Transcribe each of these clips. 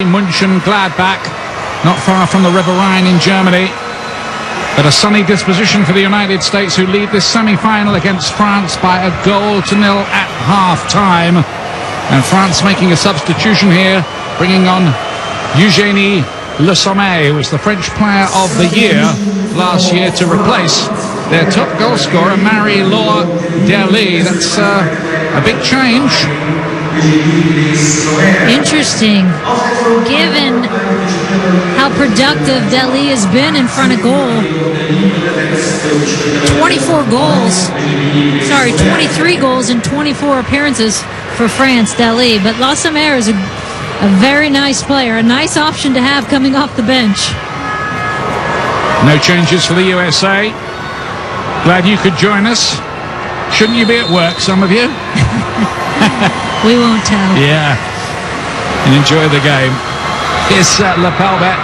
Mönchengladbach, not far from the River Rhine in Germany. But a sunny disposition for the United States, who lead this semi-final against France by a 1-0 at half-time. And France making a substitution here, bringing on Eugénie Le Sommet, who was the French Player of the Year last year, to replace their top goal scorer, Marie-Laure Derly. That's a big change. Interesting, given how productive Deli has been in front of goal. 23 goals in 24 appearances for France, Deli. But La Sommer is a very nice player, a nice option to have coming off the bench. No changes for the USA. Glad you could join us. Shouldn't you be at work, some of you? We won't tell. Yeah. And enjoy the game. Here's Le Palbet.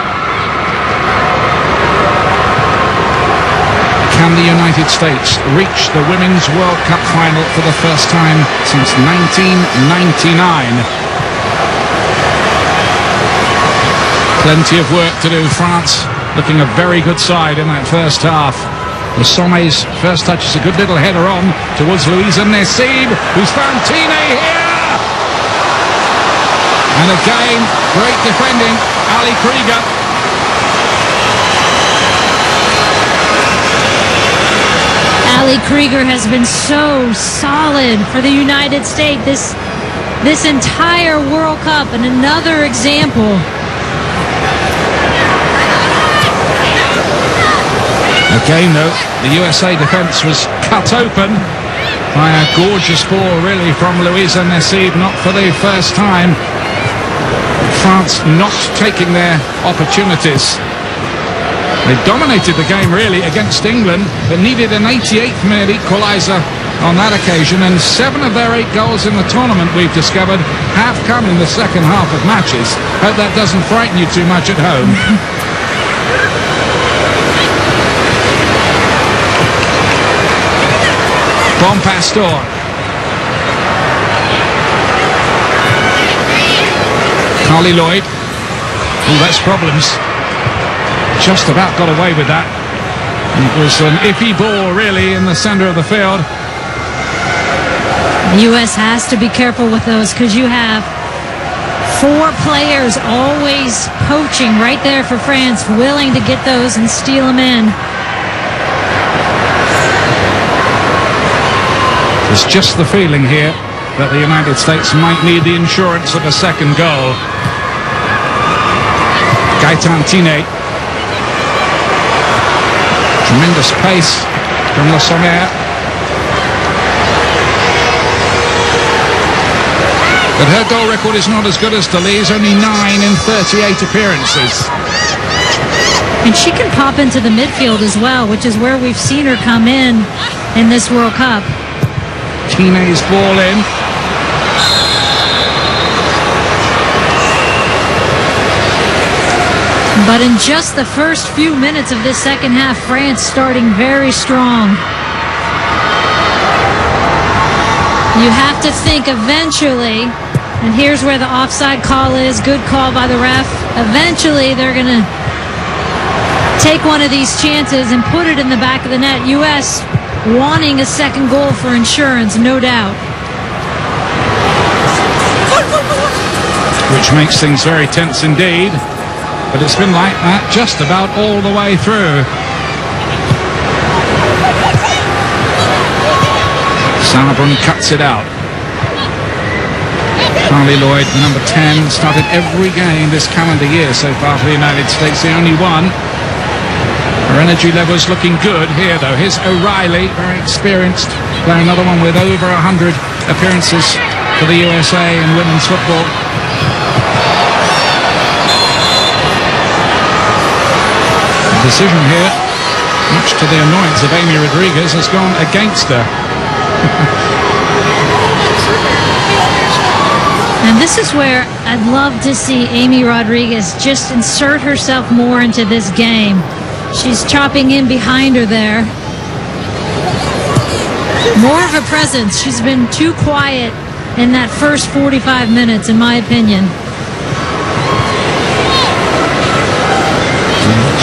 Can the United States reach the Women's World Cup final for the first time since 1999? Plenty of work to do. France looking a very good side in that first half. Le Sommet's first touch is a good little header on towards Louisa Nassib, who's found Tine here. And again, great defending, Ali Krieger. Ali Krieger has been so solid for the United States this entire World Cup, and another example. Again, though, the USA defence was cut open by a gorgeous ball, really, from Louisa Nassib, not for the first time. France not taking their opportunities. They dominated the game, really, against England, but needed an 88th minute equaliser on that occasion, and 7 of their 8 goals in the tournament, we've discovered, have come in the second half of matches. Hope that doesn't frighten you too much at home. Bon Pastor. Carly Lloyd. Oh, that's problems. Just about got away with that. It was an iffy ball, really, in the centre of the field. The U.S. has to be careful with those, because you have 4 players always poaching right there for France, willing to get those and steal them in. There's just the feeling here that the United States might need the insurance of a second goal. Gaëtan Tine. Tremendous pace from Le Sommer. But her goal record is not as good as Deli's, only 9 in 38 appearances. And she can pop into the midfield as well, which is where we've seen her come in this World Cup. Tine's ball in. But in just the first few minutes of this second half, France starting very strong. You have to think eventually, and here's where the offside call is, good call by the ref, eventually they're going to take one of these chances and put it in the back of the net. U.S. wanting a second goal for insurance, no doubt. Which makes things very tense indeed. But it's been like that just about all the way through. Sauerbrunn cuts it out. Carly Lloyd, number 10, started every game this calendar year so far for the United States, the only one. Her energy level's looking good here, though. Here's O'Reilly, very experienced, playing another one with over 100 appearances for the USA in women's football. The decision here, much to the annoyance of Amy Rodriguez, has gone against her. And this is where I'd love to see Amy Rodriguez just insert herself more into this game. She's chopping in behind her there. More of a presence. She's been too quiet in that first 45 minutes, in my opinion.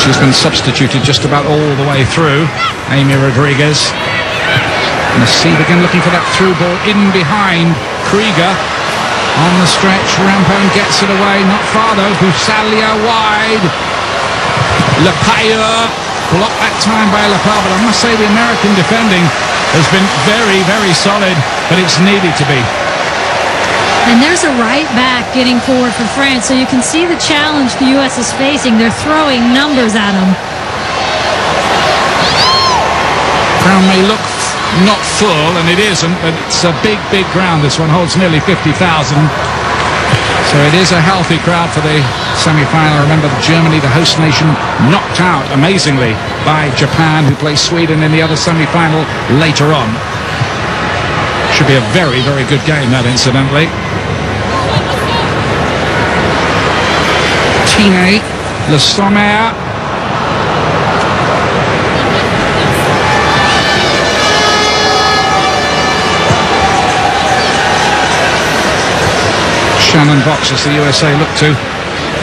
She's been substituted just about all the way through. Amy Rodriguez. Nassib again looking for that through ball in behind Krieger. On the stretch, Rampone gets it away, not far though. Busalia wide. Lepayeur blocked that time by Lepar, but I must say the American defending has been very, very solid, but it's needed to be. And there's a right back getting forward for France, so you can see the challenge the U.S. is facing. They're throwing numbers at them. Ground may look not full, and it isn't, but it's a big, big ground. This one holds nearly 50,000. So it is a healthy crowd for the semi-final. Remember, Germany, the host nation, knocked out amazingly by Japan, who plays Sweden in the other semi-final later on. Should be a very, very good game, that, incidentally. Tine, Le Sommer. Shannon Box as the USA look to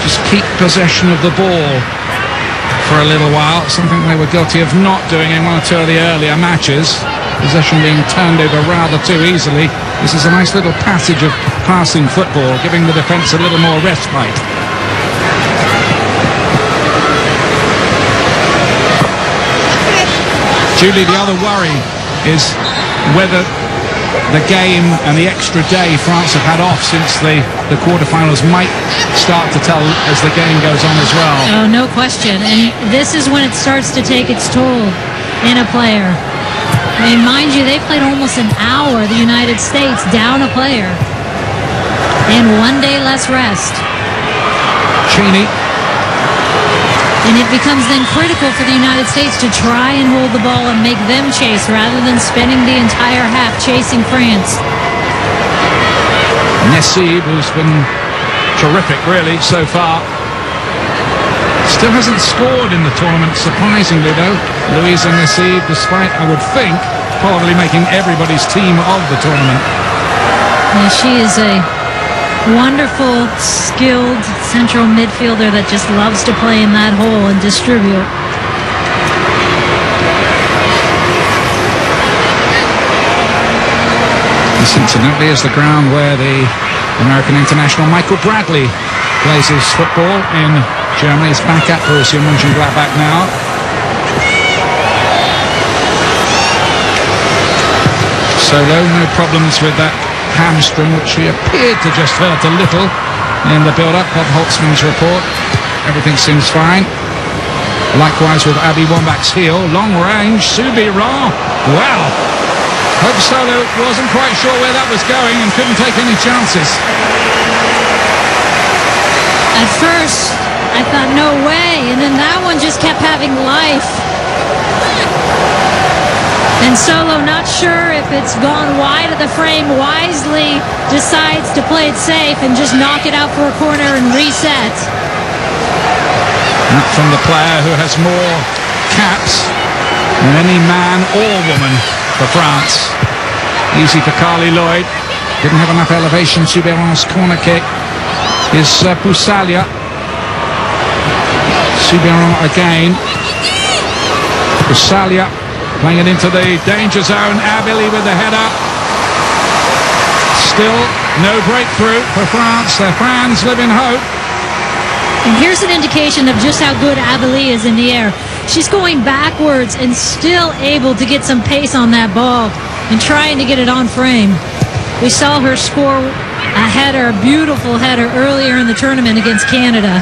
just keep possession of the ball for a little while, something they were guilty of not doing in one or two of the earlier matches. Possession being turned over rather too easily. This is a nice little passage of passing football, giving the defence a little more respite. Julie, the other worry is whether the game and the extra day France have had off since the quarterfinals might start to tell as the game goes on as well. Oh, no question. And this is when it starts to take its toll in a player. I mean, mind you, they played almost an hour, the United States, down a player. And 1 day less rest. Cheney. And it becomes then critical for the United States to try and hold the ball and make them chase rather than spending the entire half chasing France. Nassib, who's been terrific really so far, still hasn't scored in the tournament, surprisingly though. Louisa Nassib, despite, I would think, probably making everybody's team of the tournament. Yeah, she is a wonderful, skilled central midfielder that just loves to play in that hole and distribute. This incidentally is the ground where the American international Michael Bradley plays his football in Germany. He's back at Borussia Mönchengladbach now. Solo, no problems with that hamstring, which she appeared to just hurt a little in the build-up. Bob Holtzman's report, everything seems fine. Likewise with Abby Wambach's heel, long range, Subiran. Wow, Hope Solo wasn't quite sure where that was going and couldn't take any chances. At first I thought no way, and then that one just kept having life. And Solo, not sure if it's gone wide of the frame, wisely decides to play it safe and just knock it out for a corner and reset. That from the player who has more caps than any man or woman for France. Easy for Carly Lloyd. Didn't have enough elevation. Subiran's corner kick is Busalia. Subiran again. Busalia. Playing it into the danger zone. Abili with the header. Still no breakthrough for France. Their fans live in hope. And here's an indication of just how good Abili is in the air. She's going backwards and still able to get some pace on that ball and trying to get it on frame. We saw her score a header, a beautiful header, earlier in the tournament against Canada.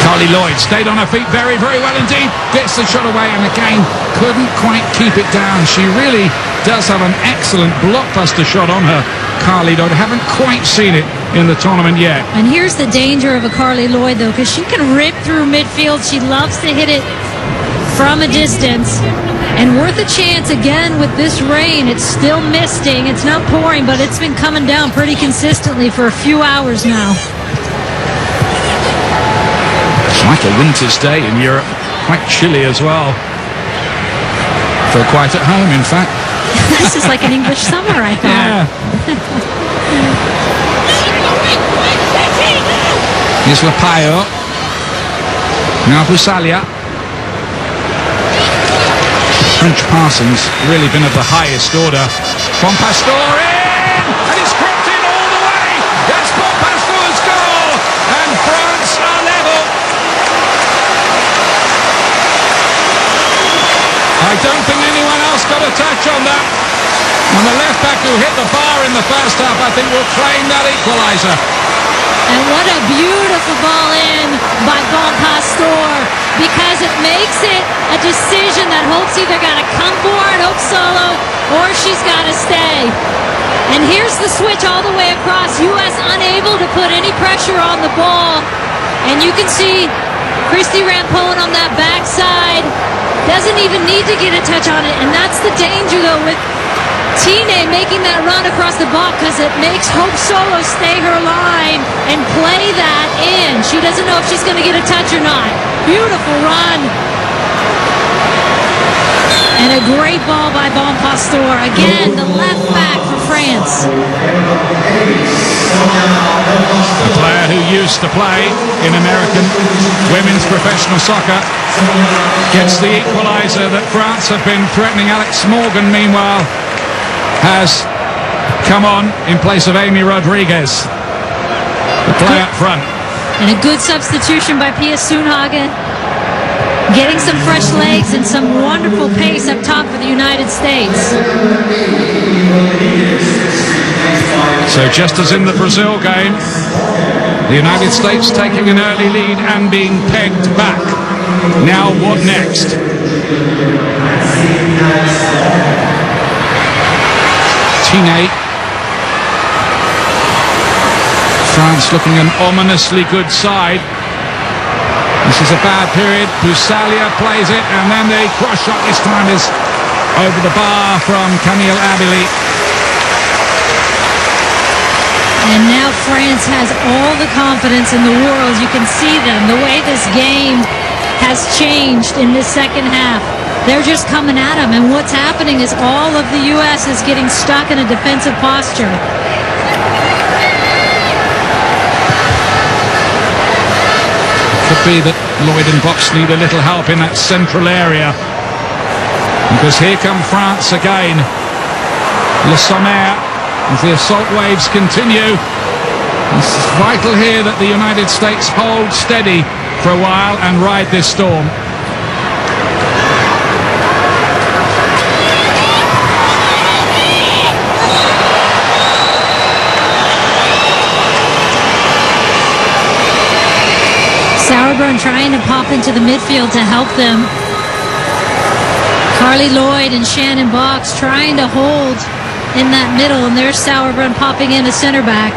Carly Lloyd stayed on her feet very, very well indeed. Gets the shot away and again couldn't quite keep it down. She really does have an excellent blockbuster shot on her, Carly Lloyd. I haven't quite seen it in the tournament yet. And here's the danger of a Carly Lloyd, though, because she can rip through midfield. She loves to hit it from a distance. And worth a chance again with this rain. It's still misting. It's not pouring, but it's been coming down pretty consistently for a few hours now. It's like a winter's day in Europe. Quite chilly as well. Feel quite at home, in fact. This is like an English summer, I thought. Yeah. Here's Lepayeur. Now Busalia. French passing's really been of the highest order. From Pastore in! And it's cropped in all the way! That's Paul Pastore's goal! And France are level! I don't think anyone else got a touch on that. And the left back who hit the bar in the first half, I think, will claim that equaliser. And what a beautiful ball in by Bon Pastore, because it makes it a decision that Hope's either got to come for it, Hope Solo, or she's got to stay. And here's the switch all the way across. U.S. unable to put any pressure on the ball. And you can see Christy Rampone on that backside. Doesn't even need to get a touch on it. And that's the danger, though, with Tine making that run across the ball, because it makes Hope Solo stay her line and play that in. She doesn't know if she's going to get a touch or not. Beautiful run. And a great ball by Bon Pastore. Again, the left back for France. A player who used to play in American women's professional soccer gets the equaliser that France have been threatening. Alex Morgan, meanwhile, has come on in place of Amy Rodriguez, the play up front. And a good substitution by Pia Sundhage, getting some fresh legs and some wonderful pace up top for the United States. So just as in the Brazil game, the United States taking an early lead and being pegged back. Now what next? Tine. France looking an ominously good side. This is a bad period. Busalia plays it, and then the cross shot this time is over the bar from Camille Abili. And now France has all the confidence in the world. You can see them, the way this game has changed in this second half. They're just coming at them, and what's happening is all of the U.S. is getting stuck in a defensive posture. Could be that Lloyd and Box need a little help in that central area, because here come France again. Le Sommer, as the assault waves continue. It's vital here that the United States hold steady for a while and ride this storm. Sauerbrunn trying to pop into the midfield to help them. Carly Lloyd and Shannon Box trying to hold in that middle, and there's Sauerbrunn popping in a center back.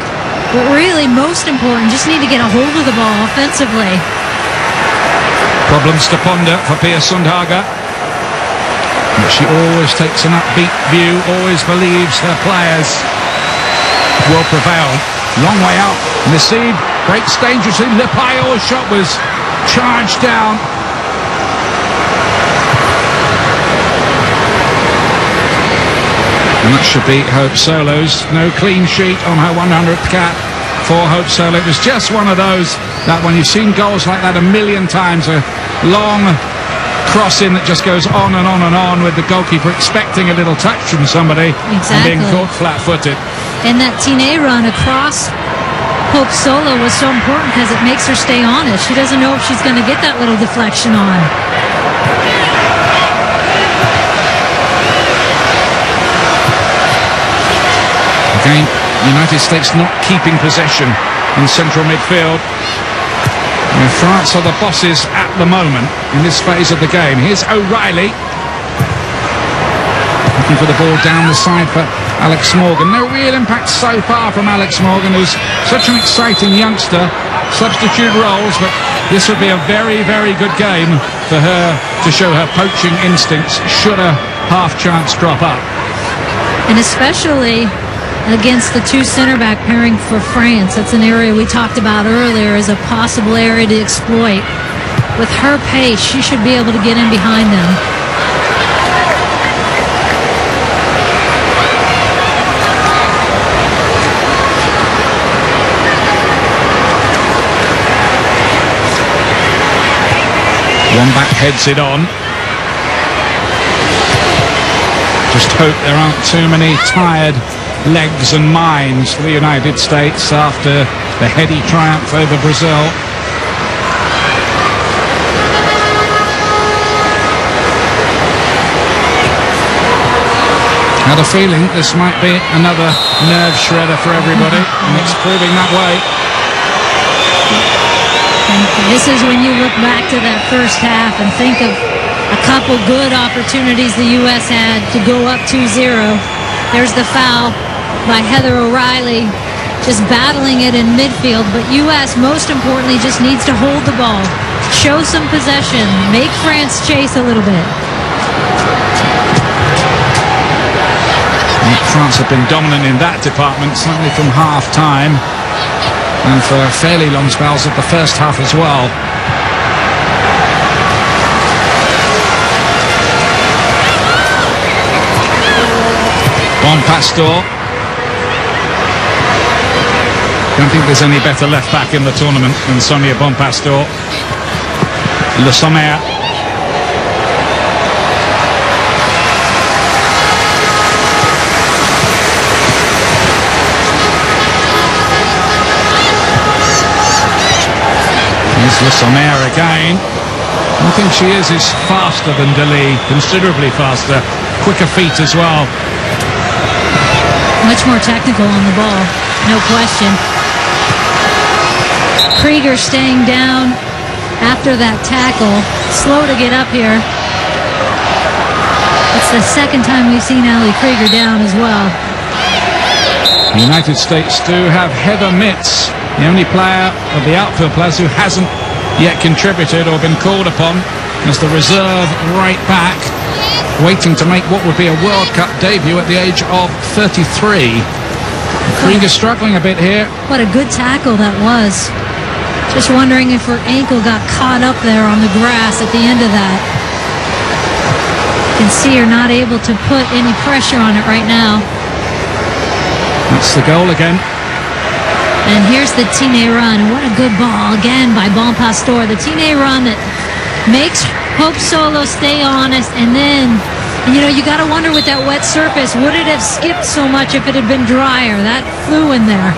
But really, most important, just need to get a hold of the ball offensively. Problems to ponder for Pia Sundhage. But she always takes an upbeat view, always believes her players will prevail. Long way out. Nassib breaks dangerously. Lepayo's shot was charged down. And that should be Hope Solo's. No clean sheet on her 100th cap for Hope Solo. It was just one of those that when you've seen goals like that a million times, a long cross-in that just goes on and on and on with the goalkeeper expecting a little touch from somebody and being caught flat-footed. And that Tine run across Hope Solo was so important because it makes her stay honest. She doesn't know if she's going to get that little deflection on. Again, United States not keeping possession in central midfield. And France are the bosses at the moment in this phase of the game. Here's O'Reilly. Looking for the ball down the side for Alex Morgan. No real impact so far from Alex Morgan, who's such an exciting youngster. Substitute roles, but this would be a very, very good game for her to show her poaching instincts should a half chance drop up. And especially against the two center-back pairing for France. That's an area we talked about earlier as a possible area to exploit. With her pace, she should be able to get in behind them. Wombat heads it on. Just hope there aren't too many tired legs and minds for the United States after the heady triumph over Brazil. Had a feeling this might be another nerve shredder for everybody, and it's proving that way. And this is when you look back to that first half and think of a couple good opportunities the U.S. had to go up 2-0. There's the foul by Heather O'Reilly, just battling it in midfield. But U.S., most importantly, just needs to hold the ball, show some possession, make France chase a little bit. France have been dominant in that department, certainly from half-time, and for fairly long spells of the first half as well. Bonpastor. Don't think there's any better left-back in the tournament than Sonia Bonpastor. Le Sommer. Here's Le Sommer again. I think she is faster than Dali, considerably faster. Quicker feet as well. Much more technical on the ball, no question. Krieger staying down after that tackle. Slow to get up here. It's the second time we've seen Ali Krieger down as well. The United States do have Heather Mitts, the only player of the outfield players who hasn't yet contributed or been called upon as the reserve right back, waiting to make what would be a World Cup debut at the age of 33. Krieger struggling a bit here. What a good tackle that was. Just wondering if her ankle got caught up there on the grass at the end of that. You can see her not able to put any pressure on it right now. That's the goal again. And here's the Tine run. What a good ball again by Bonpastor. The Tine run that makes Hope Solo stay honest, and then, you know, you got to wonder with that wet surface, would it have skipped so much if it had been drier? That flew in there.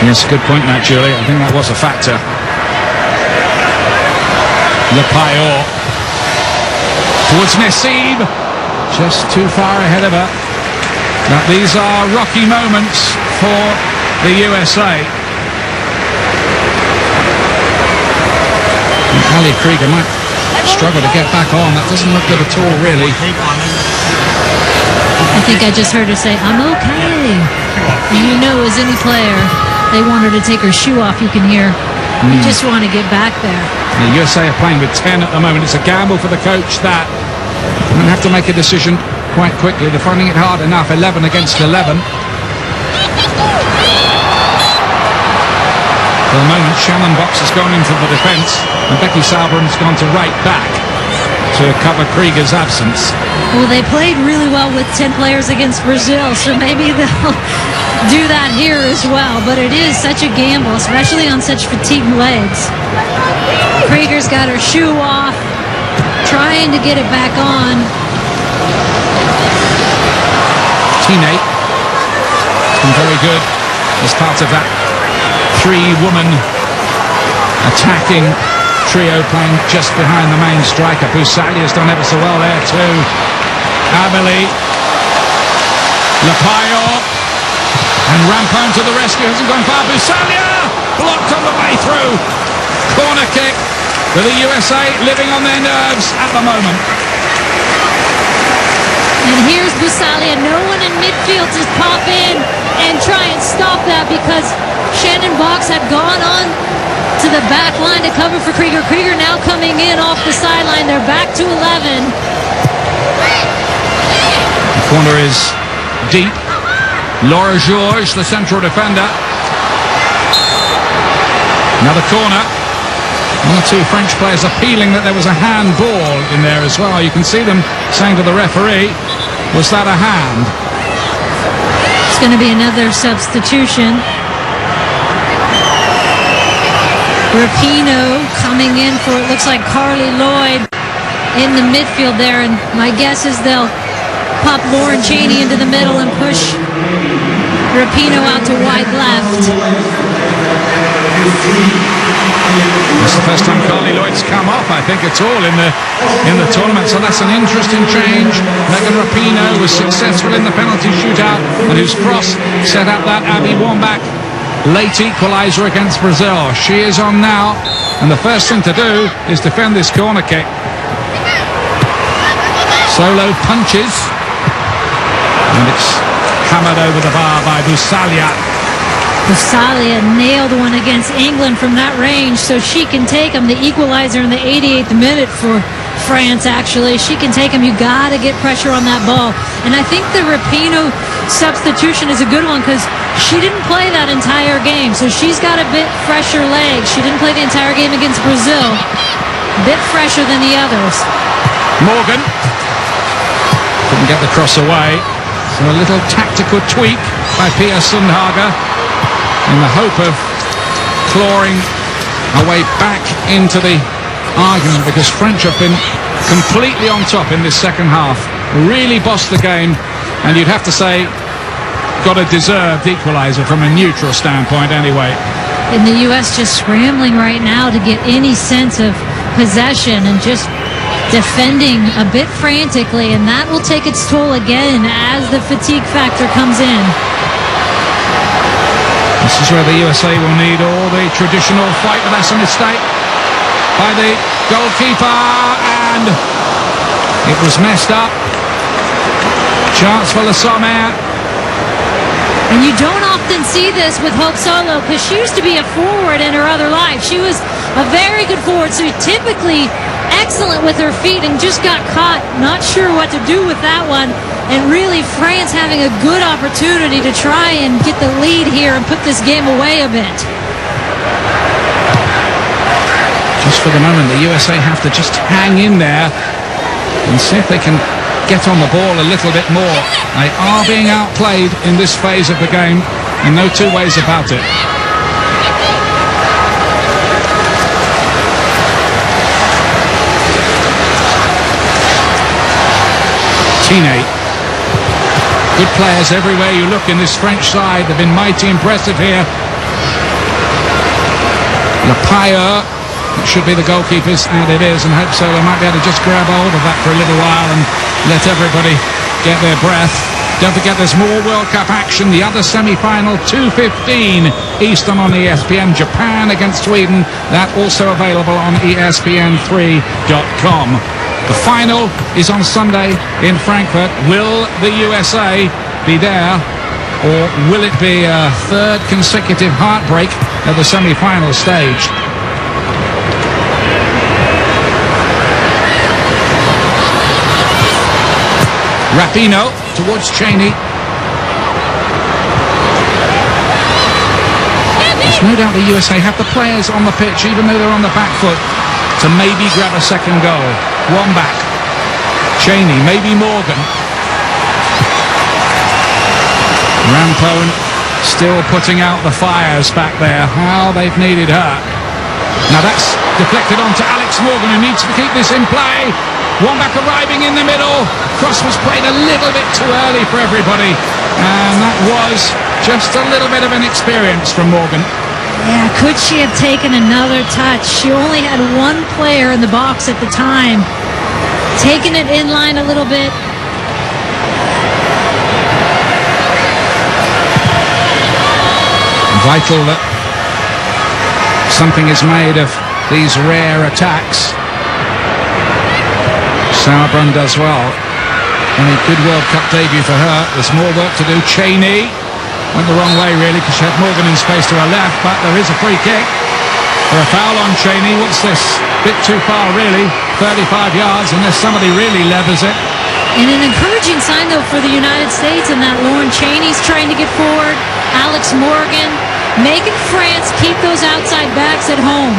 Yes, good point, Matt, Julie. I think that was a factor. Le Paillot towards Nassib, just too far ahead of her. Now, these are rocky moments for the USA. Ali Krieger might struggle to get back on. That doesn't look good at all, really. I think I just heard her say, "I'm okay." And you know, as any player, they want her to take her shoe off, you can hear. You just want to get back there. The USA are playing with 10 at the moment. It's a gamble for the coach that. They're going to have to make a decision quite quickly. They're finding it hard enough, 11 against 11. For the moment, Shannon Box has gone into the defence, and Becky Sauerbrunn has gone to right back to cover Krieger's absence. Well, they played really well with 10 players against Brazil, so maybe they'll do that here as well. But it is such a gamble, especially on such fatigued legs. Krieger's got her shoe off, trying to get it back on. Tine has been very good as part of that three-woman attacking trio playing just behind the main striker. Busalia's done ever so well there too. Amelie, Le Paillot, and Rampone to the rescue. Hasn't gone far. Busalia blocked on the way through. Corner kick for the USA, living on their nerves at the moment. And here's Busalia. No one in midfield to pop in and try and stop that, because Shannon Box had gone on to the back line to cover for Krieger. Krieger now coming in off the sideline. They're back to 11. The corner is deep. Laura Georges, the central defender. Another corner. One or two French players appealing that there was a handball in there as well. You can see them saying to the referee, was that a hand? It's going to be another substitution. Rapinoe coming in for, it looks like, Carly Lloyd in the midfield there. And my guess is they'll pop Lauren Cheney into the middle and push Rapinoe out to wide left. It's the first time Carly Lloyd's come off, I think, at all in the tournament. So that's an interesting change. Megan Rapinoe was successful in the penalty shootout, and whose cross set up that Abby Wambach late equaliser against Brazil. She is on now, and the first thing to do is defend this corner kick. Solo punches, and it's hammered over the bar by Busalia. Busalia nailed one against England from that range, so she can take them. The equalizer in the 88th minute for France, actually. She can take them. You got to get pressure on that ball. And I think the Rapinoe substitution is a good one because she didn't play that entire game, so she's got a bit fresher legs. She didn't play the entire game against Brazil. A bit fresher than the others. Morgan couldn't get the cross away, so a little tactical tweak by Pia Sundhage in the hope of clawing a way back into the argument, because French have been completely on top in this second half, really bossed the game, and you'd have to say got a deserved equaliser from a neutral standpoint anyway. And the US just scrambling right now to get any sense of possession and just defending a bit frantically, and that will take its toll again as the fatigue factor comes in. This is where the USA will need all the traditional fight, but that's a mistake by the goalkeeper, and it was messed up. Chance for Le Sommer. And you don't often see this with Hope Solo, because she used to be a forward in her other life. She was a very good forward, so typically excellent with her feet, and just got caught, not sure what to do with that one. And really, France having a good opportunity to try and get the lead here and put this game away a bit. Just for the moment, the USA have to just hang in there and see if they can get on the ball a little bit more. They are being outplayed in this phase of the game, and no two ways about it. Tine. Good players everywhere you look in this French side. They've been mighty impressive here. Lepailleur, it should be the goalkeepers, and it is, and Hope Solo might be able to just grab hold of that for a little while and let everybody get their breath. Don't forget there's more World Cup action. The other semi-final, 2:15 Eastern on ESPN. Japan against Sweden. That also available on ESPN3.com. The final is on Sunday in Frankfurt. Will the USA be there, or will it be a third consecutive heartbreak at the semi-final stage? Rapinoe towards Cheney. There's no doubt the USA have the players on the pitch, even though they're on the back foot, to maybe grab a second goal. Wambach, Cheney, maybe Morgan. Rampone still putting out the fires back there. How they've needed her. Now that's deflected onto Alex Morgan, who needs to keep this in play. Wambach arriving in the middle. Cross was played a little bit too early for everybody, and that was just a little bit of an inexperience from Morgan. Yeah, could she have taken another touch? She only had one player in the box at the time. Taking it in line a little bit. Vital that something is made of these rare attacks. Sauerbrunn does well. I mean, good World Cup debut for her. There's more work to do. Cheney went the wrong way, really, because she had Morgan in space to her left, but there is a free kick for a foul on Cheney. What's this? Bit too far, really. 35 yards, unless somebody really levers it. And an encouraging sign, though, for the United States in that Lauren Cheney's trying to get forward. Alex Morgan making France keep those outside backs at home.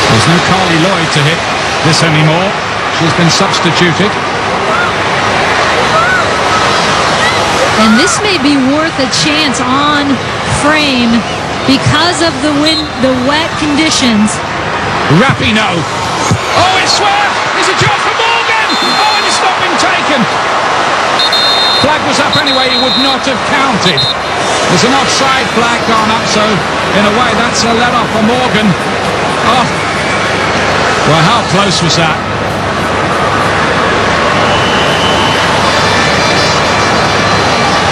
There's no Carly Lloyd to hit this anymore. She's been substituted. And this may be worth a chance on frame because of the wind, the wet conditions. Rapinoe. Oh, it's swerved. It's a job for Morgan. Oh, and it's not been taken. Flag was up anyway. He would not have counted. There's an offside flag gone up, so in a way that's a let off for Morgan. Oh, well, how close was that?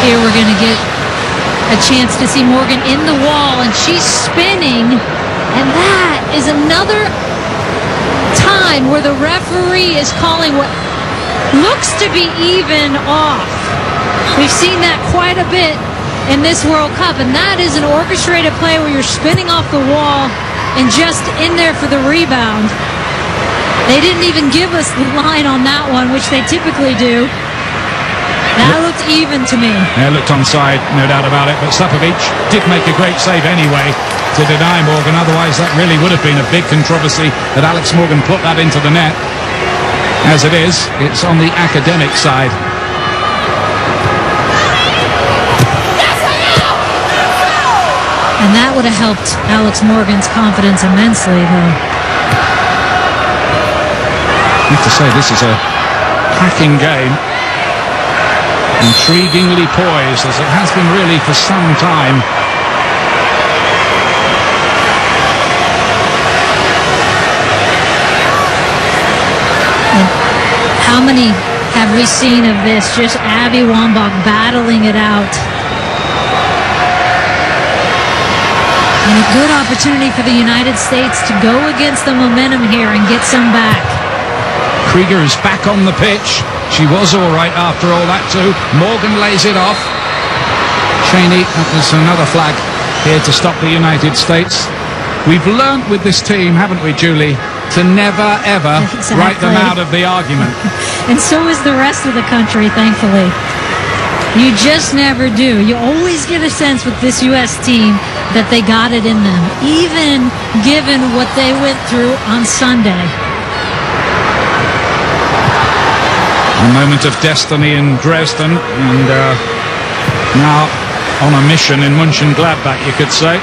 Here we're going to get a chance to see Morgan in the wall, and she's spinning, and that is another time where the referee is calling what looks to be even off. We've seen that quite a bit in this World Cup, and that is an orchestrated play where you're spinning off the wall and just in there for the rebound. They didn't even give us the line on that one, which they typically do. That looked even to me. Yeah, it looked onside, no doubt about it, but Sapovic did make a great save anyway to deny Morgan. Otherwise, that really would have been a big controversy that Alex Morgan put that into the net. As it is, it's on the academic side. And that would have helped Alex Morgan's confidence immensely, though. I have to say, this is a cracking game. Intriguingly poised, as it has been really for some time. And how many have we seen of this? Just Abby Wambach battling it out. And a good opportunity for the United States to go against the momentum here and get some back. Krieger is back on the pitch. She was all right after all that too. Morgan lays it off. Cheney, there's another flag here to stop the United States. We've learnt with this team, haven't we, Julie, to never, ever write them out of the argument. And so is the rest of the country, thankfully. You just never do. You always get a sense with this U.S. team that they got it in them, even given what they went through on Sunday. A moment of destiny in Dresden, and now on a mission in Mönchengladbach, you could say.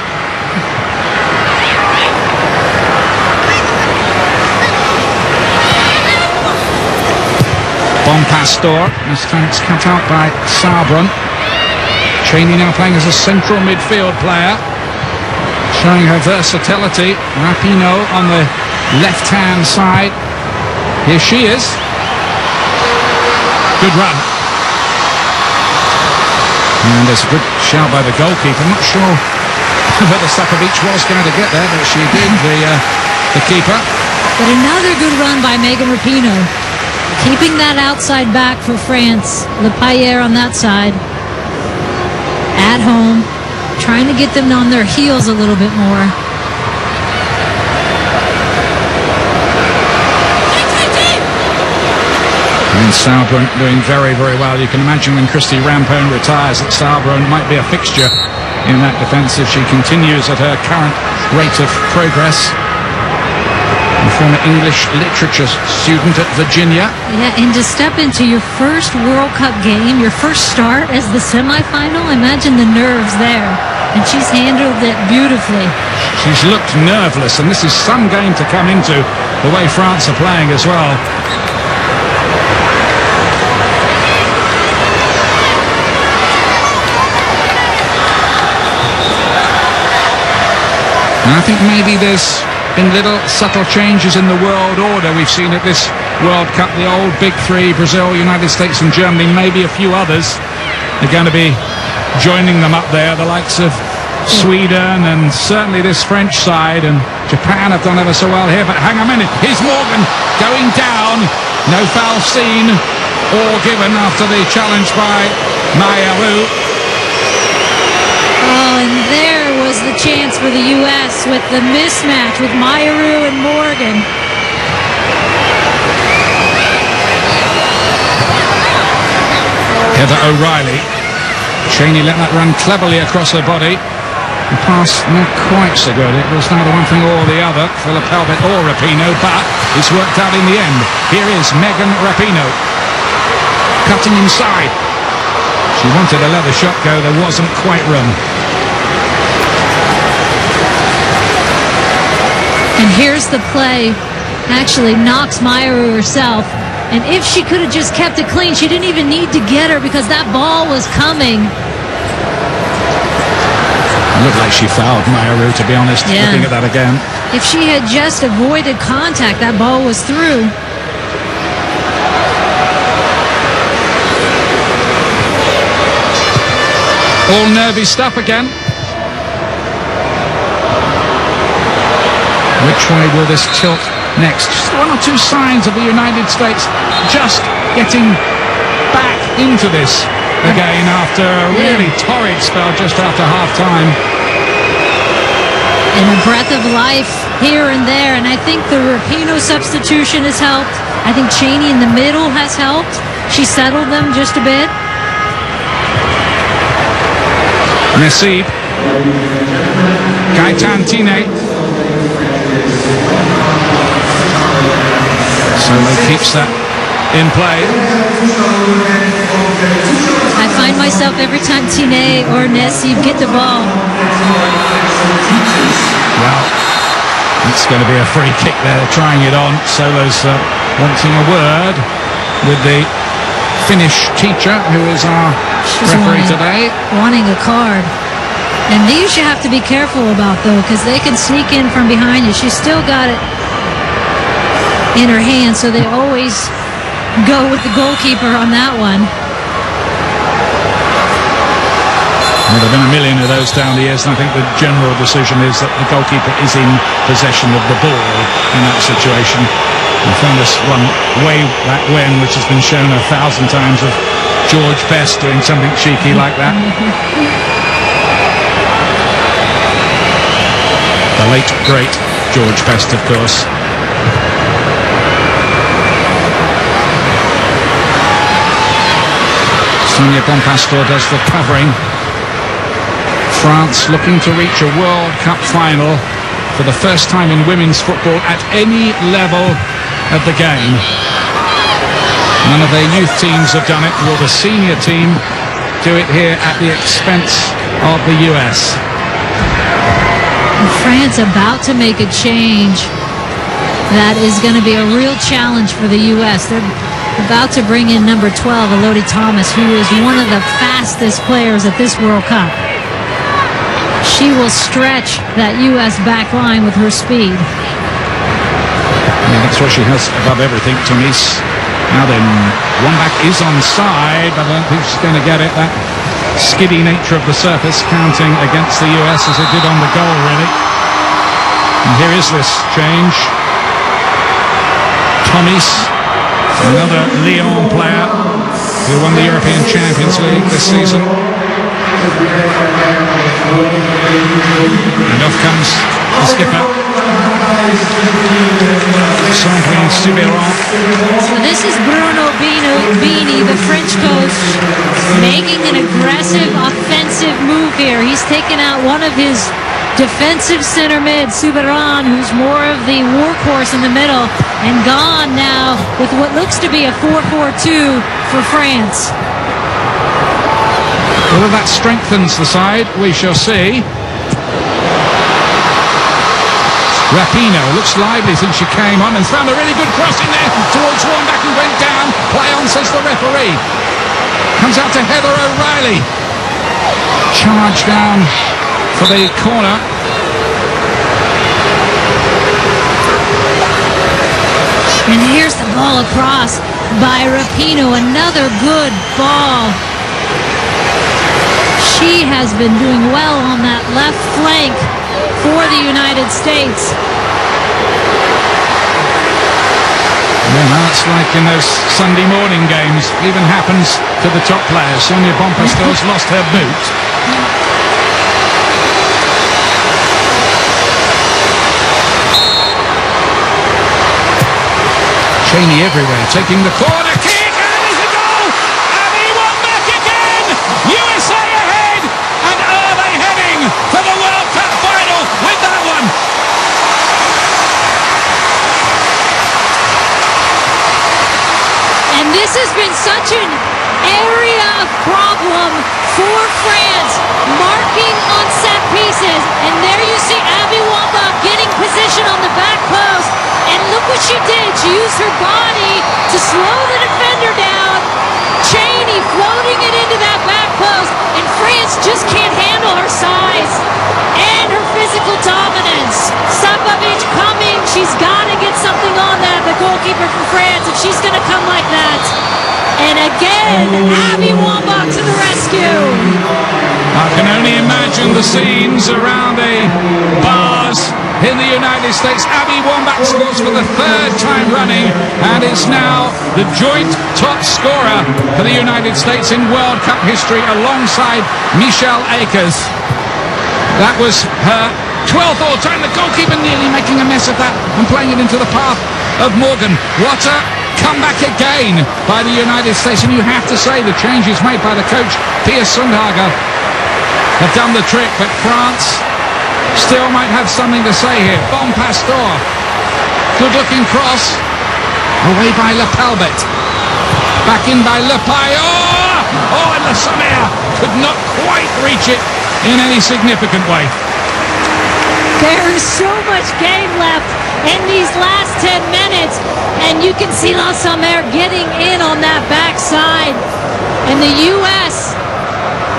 Bonpastor, this time it's cut out by Saarbrunn. Cheney now playing as a central midfield player, showing her versatility. Rapinoe on the left-hand side. Here she is. Good run. And there's a good shout by the goalkeeper. I'm not sure whether Sapovic was going to get there, but she did, the keeper. But another good run by Megan Rapinoe. Keeping that outside back for France. Le Payet on that side. At home. Trying to get them on their heels a little bit more. And Saarbrunn doing very, very well. You can imagine when Christy Rampone retires that Saarbrunn might be a fixture in that defence if she continues at her current rate of progress. A former English literature student at Virginia. Yeah, and to step into your first World Cup game, your first start as the semifinal, imagine the nerves there. And she's handled it beautifully. She's looked nerveless, and this is some game to come into, the way France are playing as well. And I think maybe there's been little subtle changes in the world order we've seen at this World Cup. The old big three, Brazil, United States and Germany, maybe a few others are going to be joining them up there, the likes of Sweden and certainly this French side, and Japan have done ever so well here. But hang a minute, here's Morgan going down. No foul seen or given after the challenge by Mayeru. Oh, and there was the chance for the U.S. with the mismatch with Mayeru and Morgan. Heather O'Reilly. Cheney let that run cleverly across her body. The pass not quite so good. It was neither one thing or the other for Pelbet or Rapinoe, but it's worked out in the end. Here is Megan Rapinoe cutting inside. She wanted to let the shot go. There wasn't quite room. And here's the play. Actually knocks Myra herself. And if she could have just kept it clean, she didn't even need to get her because that ball was coming. It looked like she fouled Myra, to be honest, looking at that again. If she had just avoided contact, that ball was through. All nervy stuff again. Which way will this tilt next? Just one or two signs of the United States just getting back into this again after a really torrid spell just after half-time. And a breath of life here and there. And I think the Rapinoe substitution has helped. I think Cheney in the middle has helped. She settled them just a bit. Nassib. Gaetan Tine. Solo keeps that in play. I find myself every time Tine or Nassib get the ball. Well, it's going to be a free kick there, trying it on. Solo's wanting a word with the Finnish teacher, who is our referee today. Wanting a card. And these you have to be careful about, though, because they can sneak in from behind you. She's still got it in her hand, so they always go with the goalkeeper on that one. Well, there have been a million of those down the years, and I think the general decision is that the goalkeeper is in possession of the ball in that situation. The famous one way back when, which has been shown 1,000 times, of George Best doing something cheeky like that. The late, great George Best, of course. Sonia Bonpastor does the covering. France looking to reach a World Cup final for the first time in women's football at any level of the game. None of their youth teams have done it. Will the senior team do it here at the expense of the US? And France about to make a change that is going to be a real challenge for the US. They're about to bring in number 12, Elodie Thomas, who is one of the fastest players at this World Cup. She will stretch that U.S. back line with her speed. Yeah, that's what she has above everything, Tomis. Now then, one back is onside, but I don't think she's going to get it. That skiddy nature of the surface counting against the U.S. as it did on the goal, really. And here is this change. Tomis, another Lyon player who won the European Champions League this season. And off comes the skipper. Sandrine Soubiran. So this is Bruno Bini, the French coach, making an aggressive offensive move here. He's taken out one of his defensive center mid, Soubiran, who's more of the workhorse in the middle, and gone now with what looks to be a 4-4-2 for France. Whether that strengthens the side, we shall see. Rapinoe looks lively since she came on and found a really good cross in there towards Warnback, who went down. Play on, says the referee. Comes out to Heather O'Reilly. Charge down for the corner. And here's the ball across by Rapinoe. Another good ball. She has been doing well on that left flank for the United States. Yeah, that's like in those Sunday morning games. Even happens to the top players. Sonia Bonpastor's lost her boot. Cheney everywhere, taking the corner kick, and it is a goal! And he won back again! USA ahead! And are they heading for the World Cup final with that one? And this has been such an area of problem for France, marking on set pieces. And there you see Abby Wambach getting position on the back She used her body to slow the defender down. Cheney floating it into that back post, and France just can't handle her size and her physical dominance. Sapovic coming. She's got to get something on that, the goalkeeper for France, if she's going to come like that. And again, Abby Wambach to the rescue. I can only imagine the scenes around the bars in the United States. Abby Wambach scores for the third time running and is now the joint top scorer for the United States in World Cup history alongside Michelle Akers. That was her 12th all-time. The goalkeeper nearly making a mess of that and playing it into the path of Morgan. What a comeback again by the United States, and you have to say the changes made by the coach Pia Sundhage have done the trick, but France still might have something to say here. Bon Pastor, good looking cross, away by Le Palbet, back in by Le Payot. Oh, and Le Sommer could not quite reach it in any significant way. There is so much game left in these last 10 minutes, and you can see La Sommer getting in on that backside, and the U.S.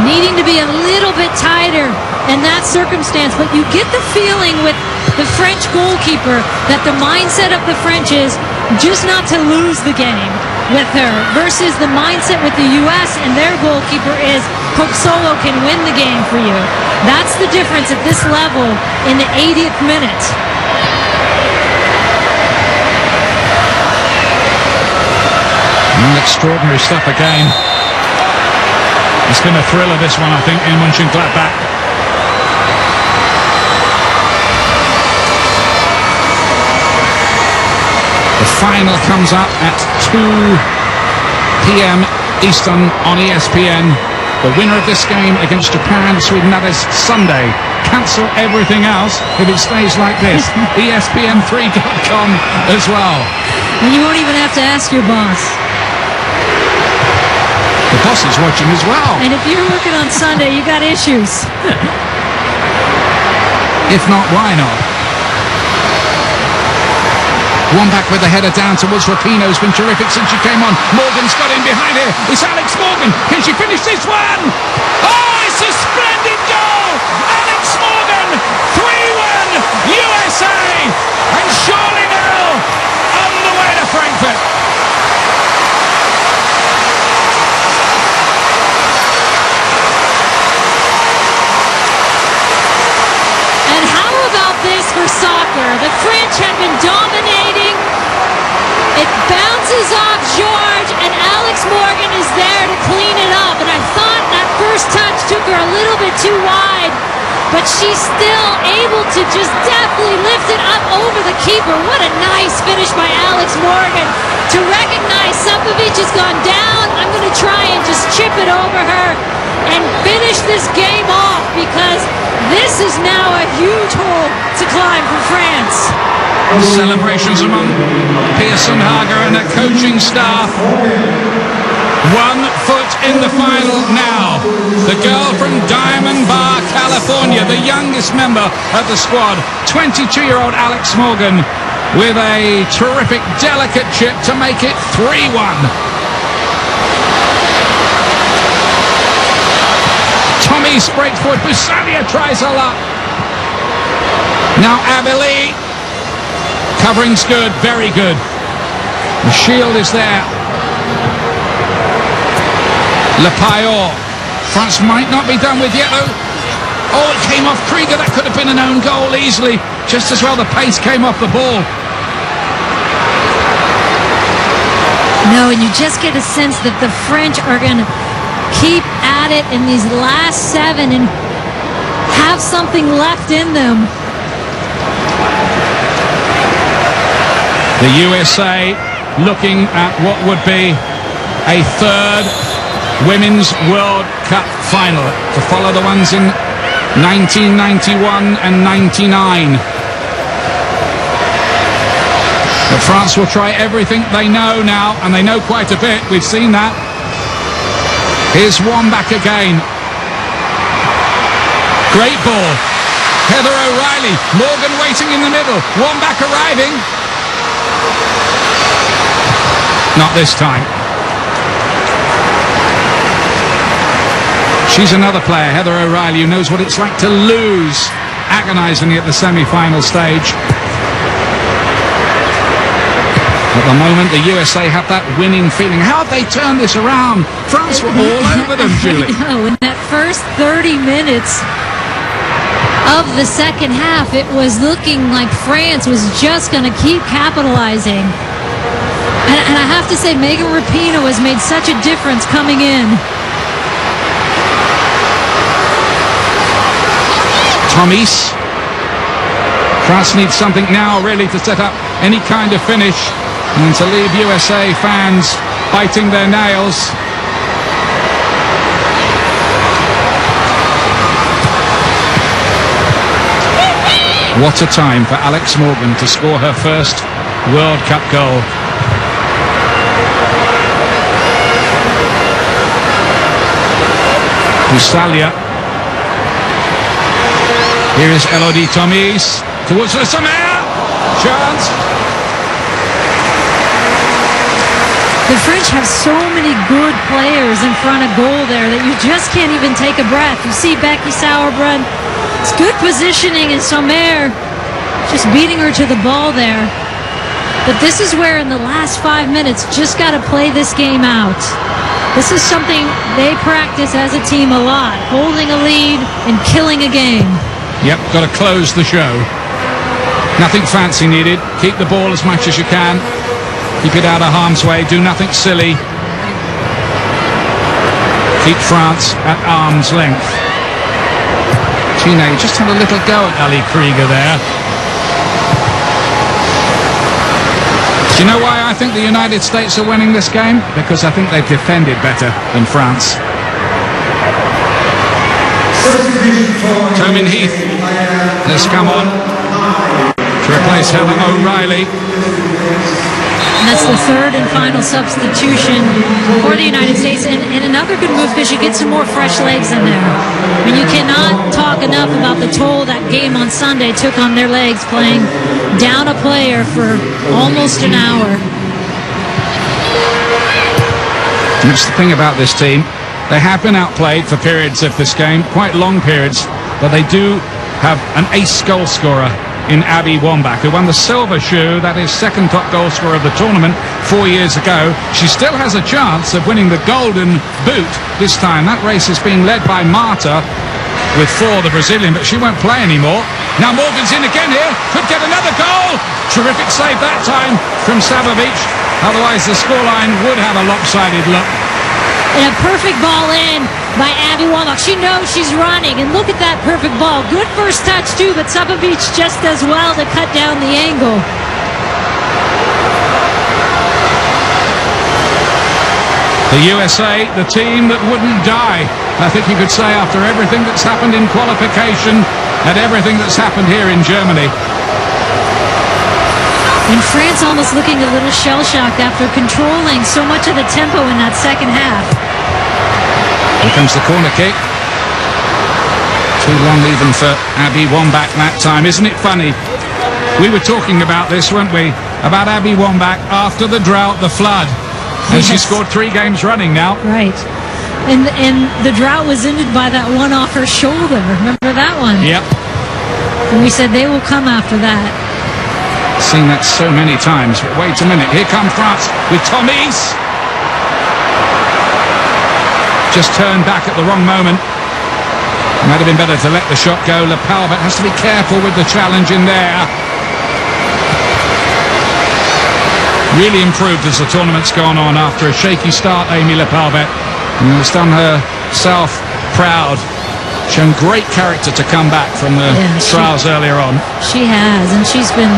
needing to be a little bit tighter in that circumstance. But you get the feeling with the French goalkeeper that the mindset of the French is just not to lose the game with her, versus the mindset with the U.S. and their goalkeeper is Hope Solo can win the game for you. That's the difference at this level in the 80th minute. Extraordinary stuff again. It's been a thriller, this one, I think, in Mönchengladbach. The final comes up at 2 p.m. Eastern on ESPN. The winner of this game against Japan, Sweden, that is Sunday. Cancel everything else if it stays like this. ESPN3.com as well. And you won't even have to ask your boss. The boss is watching as well. And if you're working on Sunday, you got issues. If not, why not? Wambach with the header down towards Rapinoe, who's been terrific since she came on. Morgan's got in behind here. It's Alex Morgan. Can she finish this one? Oh, it's a splendid goal! Alex Morgan, 3-1 USA! And surely now on the way to Frankfurt. And how about this for soccer? The French have been dominating. It bounces off George, and Alex Morgan is there to clean it up. And I thought that first touch took her a little bit too wide, but she's still able to just deftly lift it up over the keeper. What a nice finish by Alex Morgan to recognize Sapovic has gone down. I'm going to try and just chip it over her and finish this game off, because this is now a huge hole to climb for France. Celebrations among Pia Sundhage and her coaching staff. 1 foot in the final now. The girl from Diamond Bar, California, the youngest member of the squad, 22-year-old Alex Morgan, with a terrific, delicate chip to make it 3-1. Tommy breaks forward. Bussalia tries a lot. Now Abeli. Covering's good, very good. The shield is there. Le Payot. France might not be done with yet, though. Oh, it came off Krieger. That could have been an own goal easily. Just as well the pace came off the ball. No, and you just get a sense that the French are going to keep at it in these last 7 and have something left in them. The USA looking at what would be a 3rd Women's World Cup final to follow the ones in 1991 and 99. But France will try everything they know now, and they know quite a bit. We've seen that. Here's Wambach again. Great ball. Heather O'Reilly. Morgan waiting in the middle. Wambach arriving. Not this time. She's another player, Heather O'Reilly, who knows what it's like to lose agonisingly at the semi-final stage. At the moment, the USA have that winning feeling. How have they turned this around? France were all over them, Julie. In that first 30 minutes of the second half, it was looking like France was just going to keep capitalizing. And I have to say, Megan Rapinoe has made such a difference coming in. Tomis. France needs something now, really, to set up any kind of finish and to leave USA fans biting their nails. What a time for Alex Morgan to score her first World Cup goal. Busalia. Here is Elodie Tomis towards Le Sommer. Chance. The French have so many good players in front of goal there that you just can't even take a breath. You see Becky Sauerbrunn. It's good positioning, and Sommer just beating her to the ball there. But this is where in the last 5 minutes, just got to play this game out. This is something they practice as a team a lot, holding a lead and killing a game. Yep, got to close the show. Nothing fancy needed. Keep the ball as much as you can. Keep it out of harm's way. Do nothing silly. Keep France at arm's length. Gina, you just had a little go at Ali Krieger there. Do you know why I think the United States are winning this game? Because I think they've defended better than France. Tomin Heath has come on to replace Heather O'Reilly. And that's the third and final substitution for the United States. And another good move because you get some more fresh legs in there. I mean, you cannot talk enough about the toll that game on Sunday took on their legs, playing down a player for almost an hour. That's the thing about this team. They have been outplayed for periods of this game, quite long periods, but they do have an ace goal scorer in Abby Wambach, who won the silver shoe, that is second top goal scorer of the tournament 4 years ago. She still has a chance of winning the golden boot this time. That race is being led by Marta with 4, the Brazilian, but she won't play anymore. Now Morgan's in again here, could get another goal. Terrific save that time from Savovic. Otherwise the scoreline would have a lopsided look. And a perfect ball in by Abby Wambach. She knows she's running, and look at that perfect ball. Good first touch too, but Savovic just does well to cut down the angle. The USA, the team that wouldn't die, I think you could say, after everything that's happened in qualification and everything that's happened here in Germany. And France almost looking a little shell-shocked after controlling so much of the tempo in that second half. Here comes the corner kick. Too long even for Abby Wambach that time. Isn't it funny? We were talking about this, weren't we? About Abby Wambach after the drought, the flood. And Yes. she scored 3 games running now. Right. And the drought was ended by that one off her shoulder. Remember that one? Yep. And we said they will come after that. Seen that so many times. But wait a minute. Here come France with Tomis. Just turned back at the wrong moment. Might have been better to let the shot go. Lepalbert has to be careful with the challenge in there. Really improved as the tournament's gone on after a shaky start, Amy Lepalbert. And has done herself proud. Shown great character to come back from the trials earlier on. She has, and she's been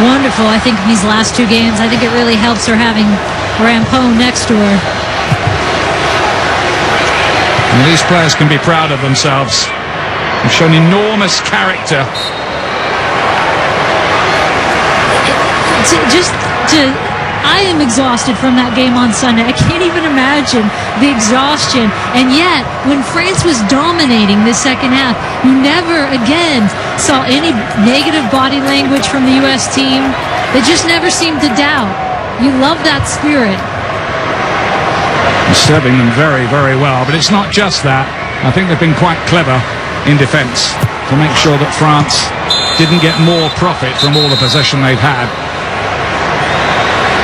wonderful, I think, in these last 2 games. I think it really helps her having Rampone next to her. And these players can be proud of themselves. They've shown enormous character. I am exhausted from that game on Sunday. I can't even imagine the exhaustion. And yet, when France was dominating this second half, you never again saw any negative body language from the U.S. team. They just never seemed to doubt. You love that spirit. He's serving them very, very well. But it's not just that. I think they've been quite clever in defence to make sure that France didn't get more profit from all the possession they've had.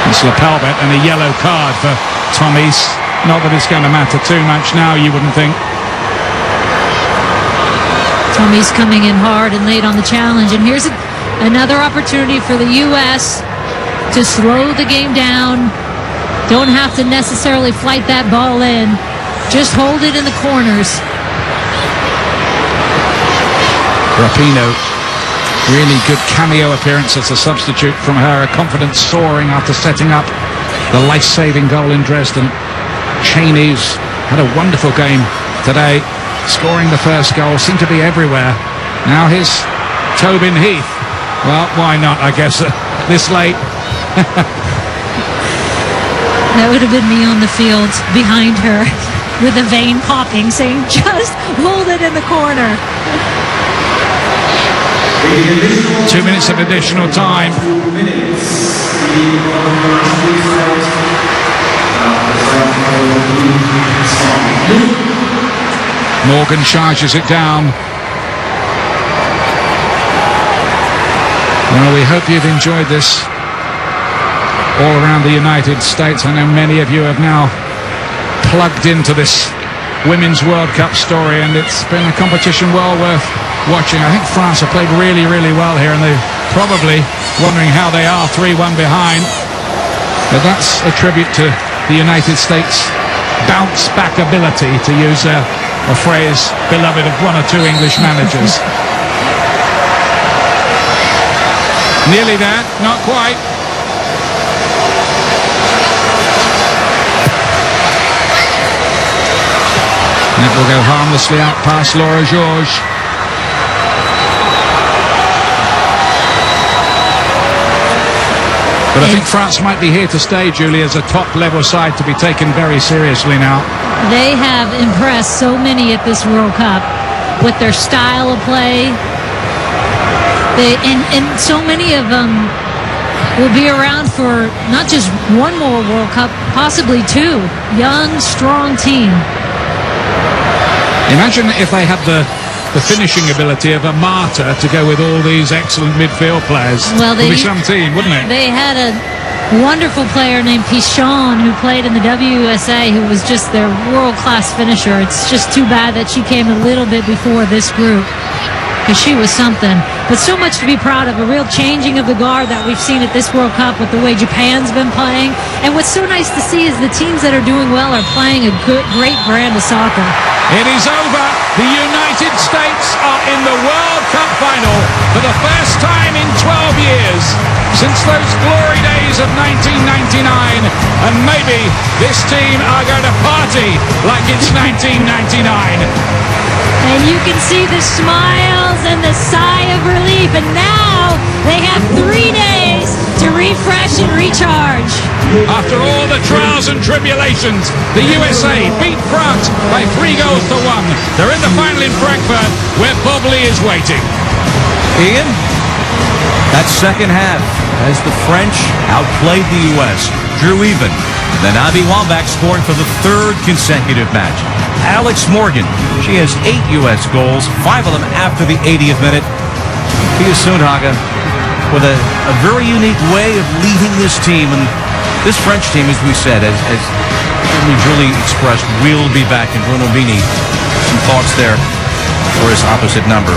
It's Lepelbet and a yellow card for Tomies. Not that it's going to matter too much now, you wouldn't think. Tomies coming in hard and late on the challenge. And here's another opportunity for the U.S. to slow the game down. Don't have to necessarily flight that ball in. Just hold it in the corners. Rapinoe, really good cameo appearance as a substitute from her. Her confidence soaring after setting up the life-saving goal in Dresden. Cheney's had a wonderful game today, scoring the first goal, seemed to be everywhere. Now here's Tobin Heath. Well, why not, I guess, this late. That would have been me on the field behind her with a vein popping, saying, just hold it in the corner. 2 minutes of additional time. Morgan charges it down. Well, we hope you've enjoyed this all around the United States. I know many of you have now plugged into this Women's World Cup story, and it's been a competition well worth watching. I think France have played really, really well here, and they're probably wondering how they are 3-1 behind. But that's a tribute to the United States' bounce-back ability, to use a phrase beloved of one or two English managers. Nearly there, not quite. And it will go harmlessly out past Laura Georges. But I think France might be here to stay, Julie, as a top-level side to be taken very seriously now. They have impressed so many at this World Cup with their style of play. And so many of them will be around for not just one more World Cup, possibly two. Young, strong team. Imagine if they had the finishing ability of a Marta to go with all these excellent midfield players. Well, it would be some team, wouldn't it? They had a wonderful player named Pichon who played in the WWC, who was just their world-class finisher. It's just too bad that she came a little bit before this group, because she was something. But so much to be proud of, a real changing of the guard that we've seen at this World Cup with the way Japan's been playing. And what's so nice to see is the teams that are doing well are playing a great brand of soccer. It is over. The United States are in the World Cup final for the first time in 12 years since those glory days of 1999. And maybe this team are going to party like it's 1999. And you can see the smiles and the sigh of relief. And now they have 3 days to refresh and recharge. After all the trials and tribulations, the USA beat France by 3-1. They're in the final in Frankfurt, where Bob Lee is waiting. Ian, that second half, as the French outplayed the U.S., drew even. Then Abby Wambach scoring for the 3rd consecutive match. Alex Morgan, she has 8 U.S. goals, 5 of them after the 80th minute. Pia Sundhage with a very unique way of leading this team. And this French team, as we said, as Julie expressed, will be back. And Bruno Bini, some thoughts there for his opposite number.